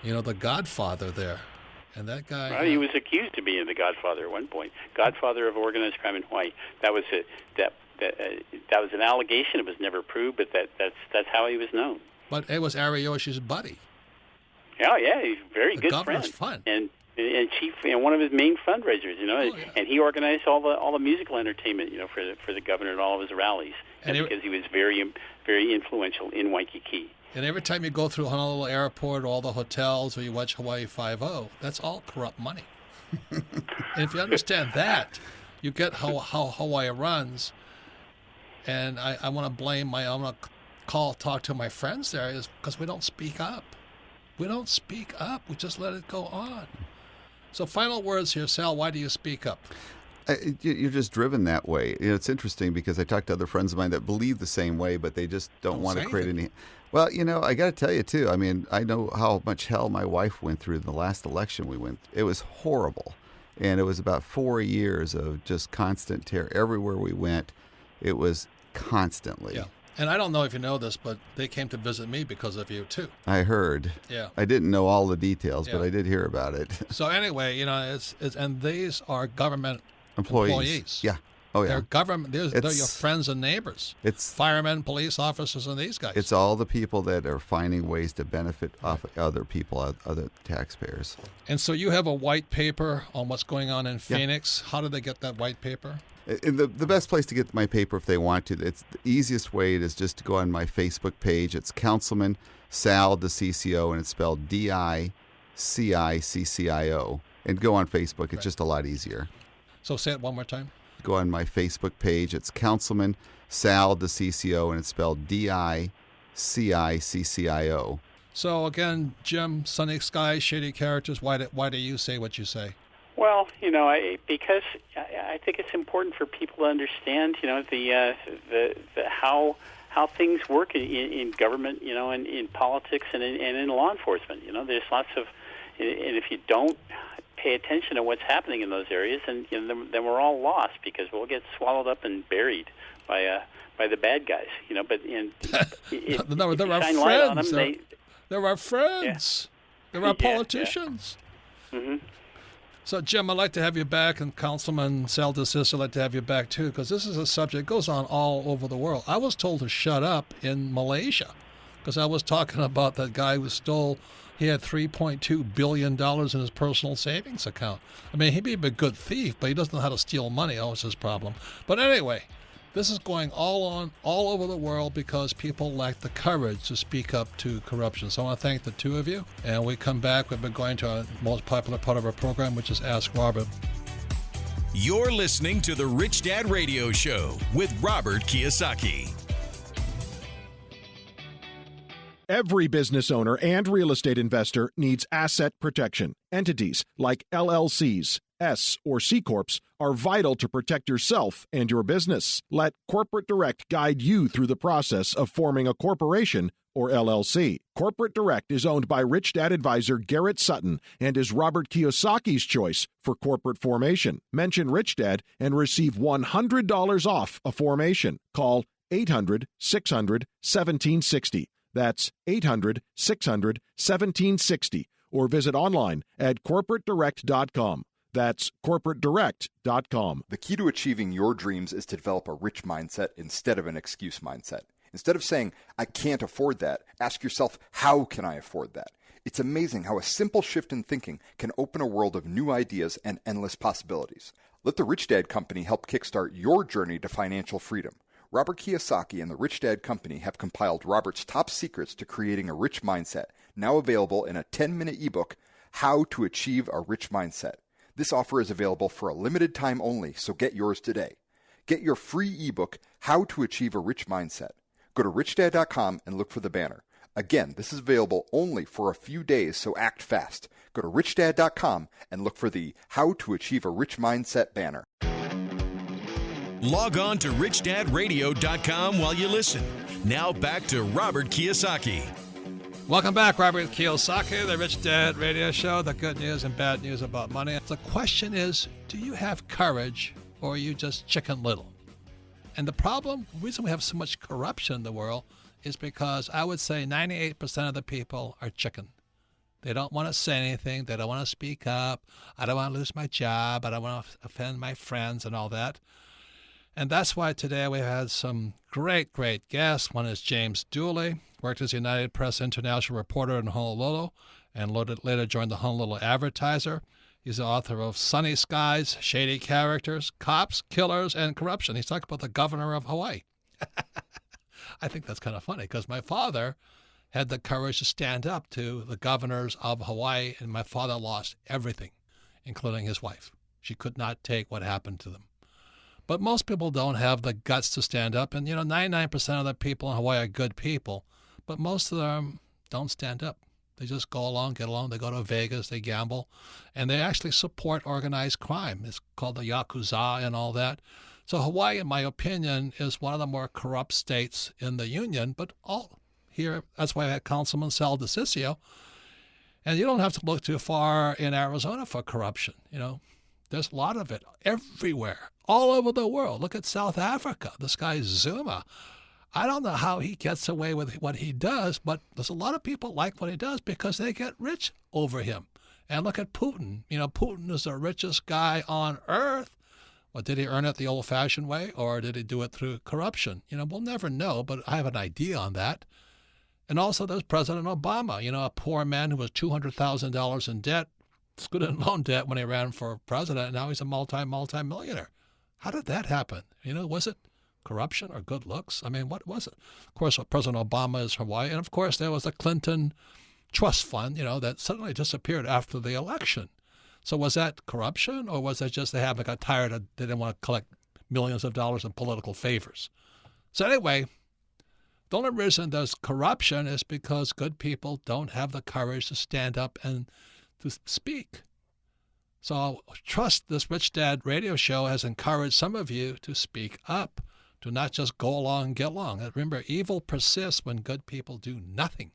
the Godfather there. And that guy... Well, he was accused of being the Godfather at one point. Godfather of organized crime in Hawaii. That was that was an allegation. It was never proved, but that's how he was known. But it was Ariyoshi's buddy. Yeah, he's a very the good governor's friend. Fun. And and chief, one of his main fundraisers, and he organized all the musical entertainment, for the governor at all of his rallies, because he was very, very influential in Waikiki. And every time you go through Honolulu Airport, all the hotels, or you watch Hawaii Five-0, that's all corrupt money. And if you understand that, you get how Hawaii runs. And I want to blame I want to talk to my friends there, is because we don't speak up. We don't speak up. We just let it go on. So final words here, Sal. Why do you speak up? You're just driven that way. It's interesting because I talk to other friends of mine that believe the same way, but they just don't want to create any. Well, I got to tell you, too. I mean, I know how much hell my wife went through in the last election we went. It was horrible. And it was about 4 years of just constant terror. Everywhere we went, it was constantly. Yeah. And I don't know if you know this, but they came to visit me because of you, too. I heard. Yeah. I didn't know all the details, but I did hear about it. So anyway, it's and these are government employees. Yeah. Oh, yeah. They're government. They're your friends and neighbors. It's firemen, police officers, and these guys. It's all the people that are finding ways to benefit off other people, other taxpayers. And so you have a white paper on what's going on in Phoenix. How did they get that white paper? The best place to get my paper if they want to, it's the easiest way is just to go on my Facebook page. It's Councilman Sal DiCiccio, and it's spelled DiCiccio. And go on Facebook. It's just a lot easier. So say it one more time. Go on my Facebook page. It's Councilman Sal DiCiccio, and it's spelled DiCiccio. So again, Jim, sunny skies, shady characters. Why do you say what you say? Well, because I think it's important for people to understand, the how things work in government, and in politics and in law enforcement. There's lots of, and if you don't pay attention to what's happening in those areas, and then we're all lost because we'll get swallowed up and buried by the bad guys. But there are friends. There are friends. Yeah. There are politicians. Yeah. Mm-hmm. So, Jim, I'd like to have you back, and Councilman Sal DiCiccio, I'd like to have you back, too, because this is a subject that goes on all over the world. I was told to shut up in Malaysia because I was talking about that guy who stole. He had $3.2 billion in his personal savings account. I mean, he'd be a good thief, but he doesn't know how to steal money. Oh, it's his problem. But anyway, this is going all over the world because people lack the courage to speak up to corruption. So I want to thank the two of you. And when we come back, we've been going to our most popular part of our program, which is Ask Robert. You're listening to the Rich Dad Radio Show with Robert Kiyosaki. Every business owner and real estate investor needs asset protection. Entities like LLCs, S or C Corps are vital to protect yourself and your business. Let Corporate Direct guide you through the process of forming a corporation or LLC. Corporate Direct is owned by Rich Dad advisor Garrett Sutton and is Robert Kiyosaki's choice for corporate formation. Mention Rich Dad and receive $100 off a formation. Call 800-600-1760. That's 800-600-1760. Or visit online at corporatedirect.com. That's corporatedirect.com. The key to achieving your dreams is to develop a rich mindset instead of an excuse mindset. Instead of saying, I can't afford that, ask yourself, how can I afford that? It's amazing how a simple shift in thinking can open a world of new ideas and endless possibilities. Let the Rich Dad Company help kickstart your journey to financial freedom. Robert Kiyosaki and the Rich Dad Company have compiled Robert's top secrets to creating a rich mindset, now available in a 10-minute ebook, How to Achieve a Rich Mindset. This offer is available for a limited time only, so get yours today. Get your free ebook, How to Achieve a Rich Mindset. Go to richdad.com and look for the banner. Again, this is available only for a few days, so act fast. Go to richdad.com and look for the How to Achieve a Rich Mindset banner. Log on to richdadradio.com while you listen. Now back to Robert Kiyosaki. Welcome back, Robert Kiyosaki, the Rich Dad Radio Show, the good news and bad news about money. The question is, do you have courage or are you just chicken little? And the reason we have so much corruption in the world is because I would say 98% of the people are chicken. They don't want to say anything. They don't want to speak up. I don't want to lose my job. I don't want to offend my friends and all that. And that's why today we had some great guests. One is James Dooley, worked as United Press International reporter in Honolulu, and later joined the Honolulu Advertiser. He's the author of Sunny Skies, Shady Characters, Cops, Killers, and Corruption. He's talking about the governor of Hawaii. I think that's kind of funny because my father had the courage to stand up to the governors of Hawaii, and my father lost everything, including his wife. She could not take what happened to them. But most people don't have the guts to stand up, and 99% of the people in Hawaii are good people, but most of them don't stand up. They just go along, get along. They go to Vegas, they gamble, and they actually support organized crime. It's called the Yakuza and all that. So Hawaii, in my opinion, is one of the more corrupt states in the Union, but all here, that's why I had Councilman Sal DeCiccio. And you don't have to look too far in Arizona for corruption. There's a lot of it everywhere, all over the world. Look at South Africa. This guy Zuma. I don't know how he gets away with what he does, but there's a lot of people like what he does because they get rich over him. And look at Putin. Putin is the richest guy on earth. Well, did he earn it the old-fashioned way, or did he do it through corruption? We'll never know, but I have an idea on that. And also there's President Obama, a poor man who was $200,000 in debt, student loan debt when he ran for president, and now he's a multi-millionaire. How did that happen? Was it corruption or good looks? I mean, what was it? Of course, President Obama is Hawaii. And, of course, there was the Clinton Trust Fund, that suddenly disappeared after the election. So was that corruption, or was that just they got tired of, they didn't want to collect millions of dollars in political favors? So anyway, the only reason there's corruption is because good people don't have the courage to stand up and to speak. So trust this Rich Dad radio show has encouraged some of you to speak up, to not just go along and get along. And remember, evil persists when good people do nothing.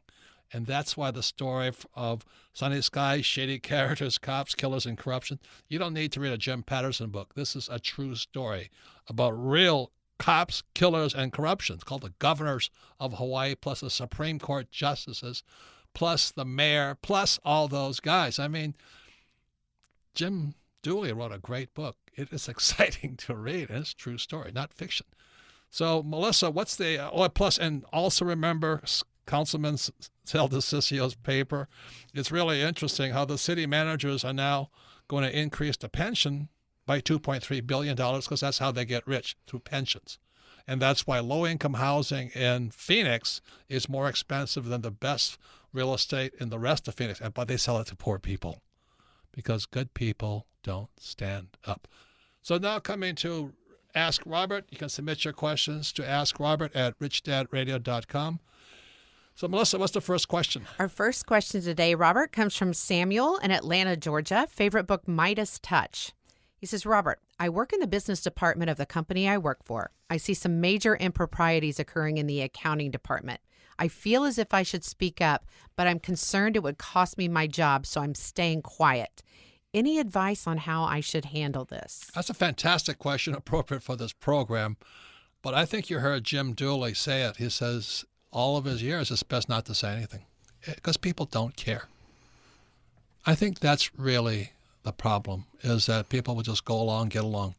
And that's why the story of Sunny Skies, Shady Characters, Cops, Killers, and Corruption, you don't need to read a Jim Patterson book. This is a true story about real cops, killers, and corruption. It's called The Governors of Hawaii, plus the Supreme Court justices, plus the mayor, plus all those guys. I mean, Jim Dooley wrote a great book. It is exciting to read, and it's a true story, not fiction. So, Melissa, what's the plus? And also remember Councilman Sal DeCicio's paper. It's really interesting how the city managers are now going to increase the pension by $2.3 billion because that's how they get rich, through pensions. And that's why low-income housing in Phoenix is more expensive than the best real estate in the rest of Phoenix. But they sell it to poor people because good people don't stand up. So now coming to Ask Robert. You can submit your questions to AskRobert@richdadradio.com. So, Melissa, what's the first question? Our first question today, Robert, comes from Samuel in Atlanta, Georgia. Favorite book, Midas Touch. He says, Robert, I work in the business department of the company I work for. I see some major improprieties occurring in the accounting department. I feel as if I should speak up, but I'm concerned it would cost me my job, so I'm staying quiet. Any advice on how I should handle this? That's a fantastic question, appropriate for this program. But I think you heard Jim Dooley say it. He says all of his years it's best not to say anything because people don't care. I think that's really the problem, is that people will just go along, get along.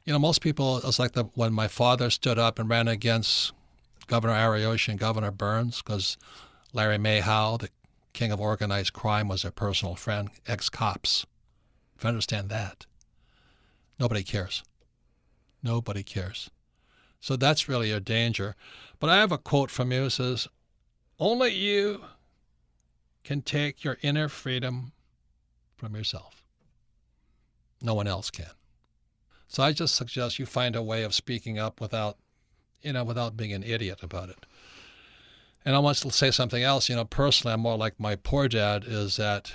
Most people, it's like when my father stood up and ran against Governor Ariyoshi and Governor Burns because Larry Mayhow, the king of organized crime, was their personal friend, ex-cops. If you understand that, nobody cares. Nobody cares. So that's really your danger. But I have a quote from you. It says, only you can take your inner freedom from yourself. No one else can. So I just suggest you find a way of speaking up without being an idiot about it. And I want to say something else. Personally, I'm more like my poor dad, is that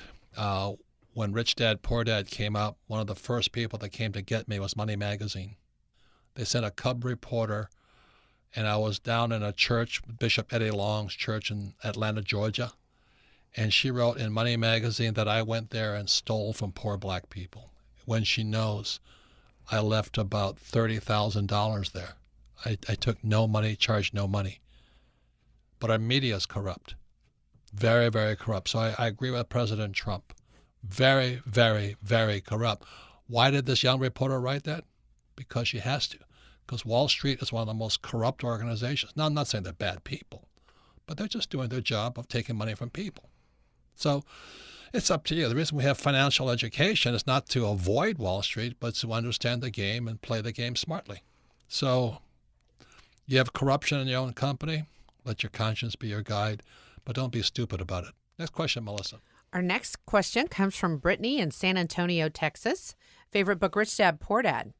when Rich Dad, Poor Dad came out, one of the first people that came to get me was Money Magazine. They sent a cub reporter, and I was down in a church, Bishop Eddie Long's church in Atlanta, Georgia, and she wrote in Money Magazine that I went there and stole from poor black people, when she knows I left about $30,000 there. I took no money, charged no money. But our media is corrupt, very, very corrupt. So I agree with President Trump. Very, very, very corrupt. Why did this young reporter write that? Because she has to. Because Wall Street is one of the most corrupt organizations. Now, I'm not saying they're bad people, but they're just doing their job of taking money from people. So It's up to you. The reason we have financial education is not to avoid Wall Street, but to understand the game and play the game smartly. So you have corruption in your own company, let your conscience be your guide, but don't be stupid about it. Next question, Melissa. Our next question comes from Brittany in San Antonio, Texas. Favorite book, Rich Dad, Poor Dad.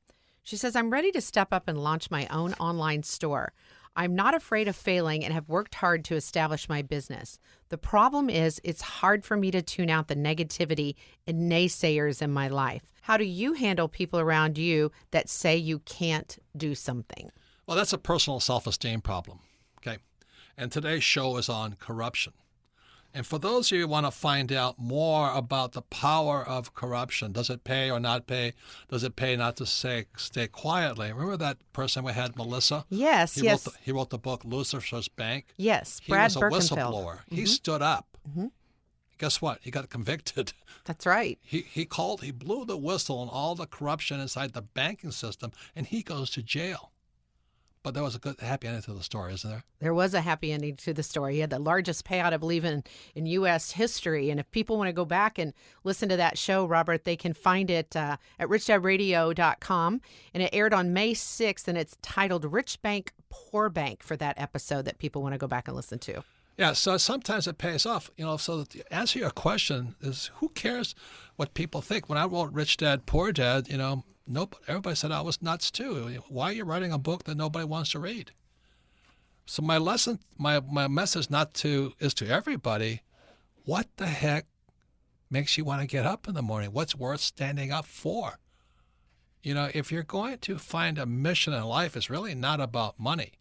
She says, I'm ready to step up and launch my own online store. I'm not afraid of failing and have worked hard to establish my business. The problem is it's hard for me to tune out the negativity and naysayers in my life. How do you handle people around you that say you can't do something? Well, that's a personal self-esteem problem, okay? And today's show is on corruption. And for those of you who want to find out more about the power of corruption, does it pay or not pay? Does it pay not to stay quietly? Remember that person we had, Melissa? Yes, yes. He wrote the book Lucifer's Bank. Yes, Brad Birkenfeld. He was a whistleblower. Mm-hmm. He stood up. Mm-hmm. Guess what? He got convicted. That's right. He blew the whistle on all the corruption inside the banking system, and he goes to jail. But there was a happy ending to the story, isn't there? There was a happy ending to the story. He had the largest payout, I believe, in U.S. history. And if people want to go back and listen to that show, Robert, they can find it at richdadradio.com. And it aired on May 6th, and it's titled Rich Bank, Poor Bank for that episode that people want to go back and listen to. Yeah, so sometimes it pays off. So to answer your question is, who cares what people think? When I wrote Rich Dad, Poor Dad, everybody said I was nuts too. Why are you writing a book that nobody wants to read? So my lesson, my message is to everybody, what the heck makes you want to get up in the morning? What's worth standing up for? If you're going to find a mission in life, it's really not about money.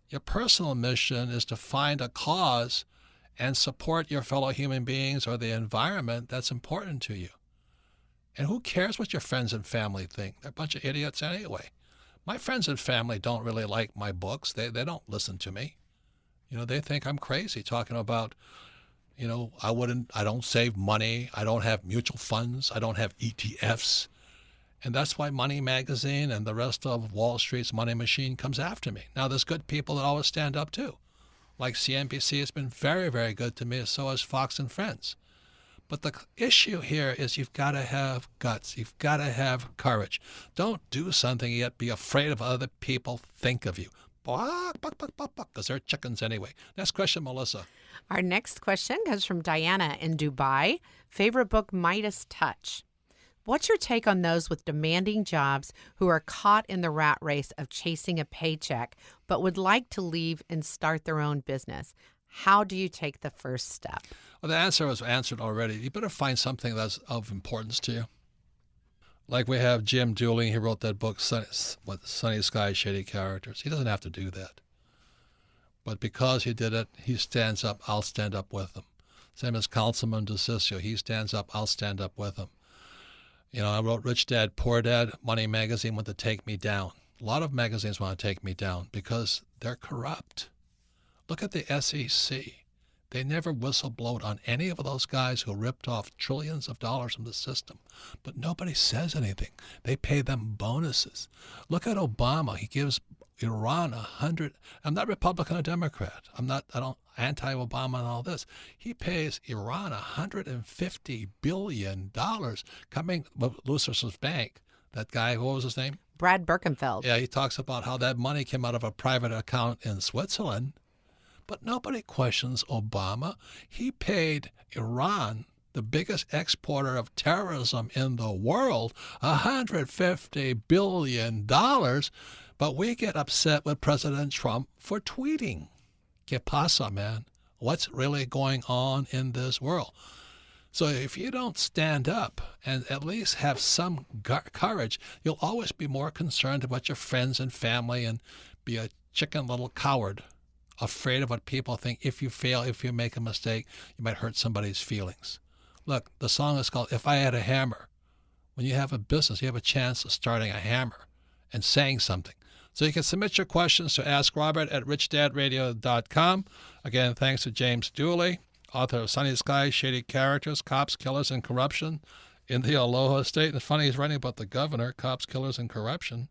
Your personal mission is to find a cause and support your fellow human beings or the environment that's important to you. And who cares what your friends and family think? They're a bunch of idiots anyway. My friends and family don't really like my books. They don't listen to me. They think I'm crazy talking about, I don't save money. I don't have mutual funds. I don't have ETFs. And that's why Money Magazine and the rest of Wall Street's money machine comes after me. Now, there's good people that always stand up too. Like CNBC has been very, very good to me, so has Fox and Friends. But the issue here is you've got to have guts. You've got to have courage. Don't do something yet be afraid of other people think of you. Because they're chickens anyway. Next question, Melissa. Our next question comes from Diana in Dubai. Favorite book, Midas Touch. What's your take on those with demanding jobs who are caught in the rat race of chasing a paycheck but would like to leave and start their own business? How do you take the first step? Well, the answer was answered already. You better find something that's of importance to you. Like we have Jim Dooley. He wrote that book, Sunny Skies, Shady Characters. He doesn't have to do that. But because he did it, he stands up. I'll stand up with him. Same as Councilman DeCiccio. He stands up. I'll stand up with him. I wrote Rich Dad, Poor Dad. Money Magazine wanted to take me down. A lot of magazines want to take me down because they're corrupt. Look at the SEC. They never whistleblowed on any of those guys who ripped off trillions of dollars from the system. But nobody says anything. They pay them bonuses. Look at Obama. He gives Iran 100. I'm not Republican or Democrat. I don't anti-Obama and all this. He pays Iran $150 billion coming from Lucifer's Bank. That guy, what was his name? Brad Birkenfeld. Yeah, he talks about how that money came out of a private account in Switzerland. But nobody questions Obama. He paid Iran, the biggest exporter of terrorism in the world, $150 billion. But we get upset with President Trump for tweeting. ¿Qué pasa, man? What's really going on in this world? So if you don't stand up and at least have some courage, you'll always be more concerned about your friends and family and be a chicken little coward, afraid of what people think. If you fail, if you make a mistake, you might hurt somebody's feelings. Look, the song is called If I Had a Hammer. When you have a business, you have a chance of starting a hammer and saying something. So you can submit your questions to AskRobert at richdadradio.com. Again, thanks to James Dooley, author of Sunny Skies, Shady Characters, Cops, Killers, and Corruption in the Aloha State. And it's funny, he's writing about the governor, Cops, Killers, and Corruption.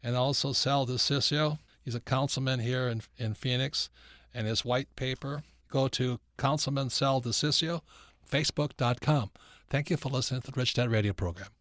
And also Sal DeCiccio. He's a councilman here in Phoenix. And his white paper, go to Councilman Sal DeCiccio, facebook.com. Thank you for listening to the Rich Dad Radio program.